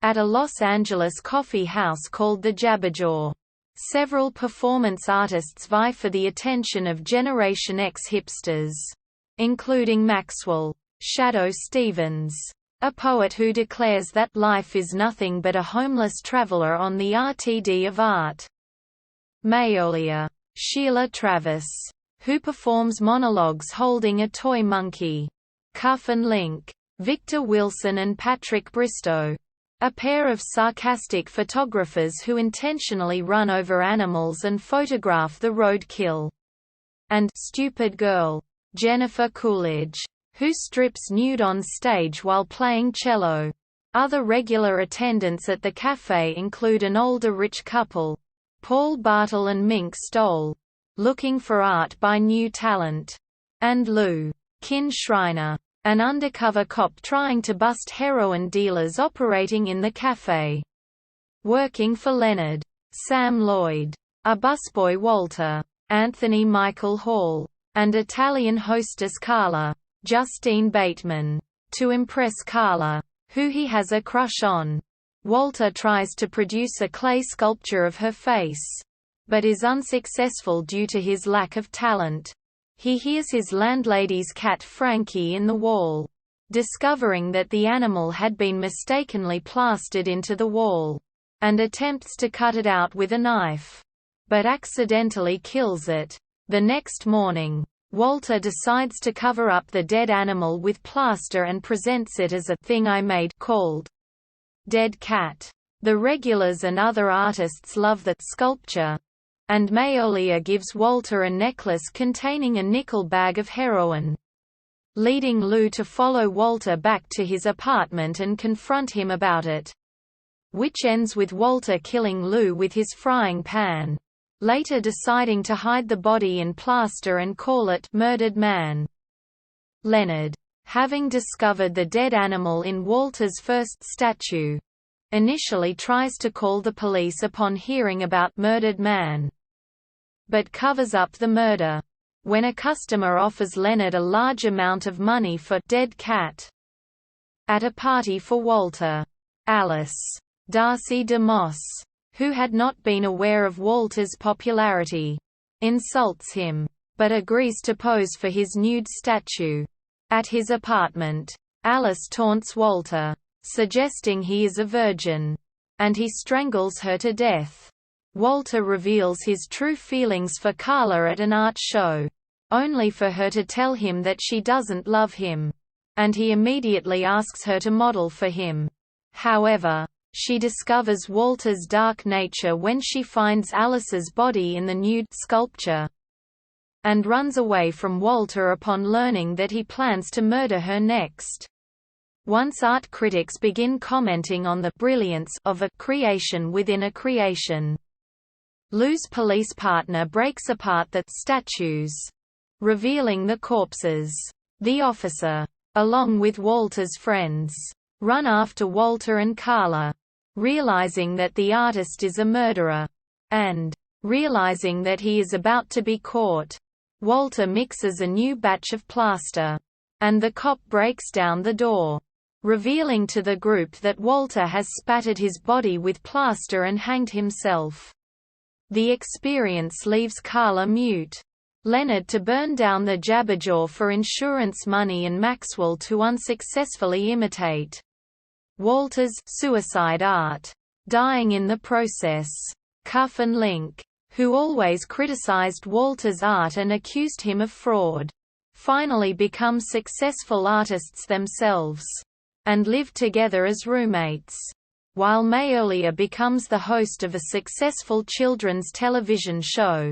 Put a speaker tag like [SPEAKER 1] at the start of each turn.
[SPEAKER 1] at a Los Angeles coffee house called the Jabberjaw. Several performance artists vie for the attention of Generation X hipsters, including Maxwell Shadow Stevens, a poet who declares that life is nothing but a homeless traveler on the RTD of art. Mayolia Sheila Travis, who performs monologues holding a toy monkey. Cuff and Link Victor Wilson and Patrick Bristow, a pair of sarcastic photographers who intentionally run over animals and photograph the roadkill. And Stupid Girl Jennifer Coolidge, who strips nude on stage while playing cello. Other regular attendants at the café include an older rich couple, Paul Bartle and Mink Stoll, looking for art by new talent, and Lou Kin Schreiner, an undercover cop trying to bust heroin dealers operating in the café. Working for Leonard, Sam Lloyd, a busboy Walter, Anthony Michael Hall, and Italian hostess Carla, Justine Bateman. To impress Carla, who he has a crush on, Walter tries to produce a clay sculpture of her face, but is unsuccessful due to his lack of talent. He hears his landlady's cat Frankie in the wall, discovering that the animal had been mistakenly plastered into the wall, and attempts to cut it out with a knife, but accidentally kills it. The next morning, Walter decides to cover up the dead animal with plaster and presents it as a thing I made called Dead Cat. The regulars and other artists love the sculpture, and Mayolia gives Walter a necklace containing a nickel bag of heroin, leading Lou to follow Walter back to his apartment and confront him about it, which ends with Walter killing Lou with his frying pan, later deciding to hide the body in plaster and call it Murdered Man. Leonard, having discovered the dead animal in Walter's first statue, initially tries to call the police upon hearing about Murdered Man, but covers up the murder. When a customer offers Leonard a large amount of money for Dead Cat. At a party for Walter, Alice, Darcy DeMoss, who had not been aware of Walter's popularity, insults him, but agrees to pose for his nude statue. At his apartment, Alice taunts Walter, suggesting he is a virgin, and he strangles her to death. Walter reveals his true feelings for Carla at an art show, only for her to tell him that she doesn't love him, and he immediately asks her to model for him. However, she discovers Walter's dark nature when she finds Alice's body in the nude sculpture, and runs away from Walter upon learning that he plans to murder her next. Once art critics begin commenting on the brilliance of a creation within a creation, Lou's police partner breaks apart the statues, revealing the corpses. The officer, along with Walter's friends, run after Walter and Carla, realizing that the artist is a murderer, and realizing that he is about to be caught, Walter mixes a new batch of plaster, and the cop breaks down the door, revealing to the group that Walter has spattered his body with plaster and hanged himself. The experience leaves Carla mute, Leonard to burn down the Jabberjaw for insurance money, and Maxwell to unsuccessfully imitate Walter's suicide art, dying in the process. Cuff and Link, who always criticized Walter's art and accused him of fraud, finally become successful artists themselves, and live together as roommates, while Mayolia becomes the host of a successful children's television show.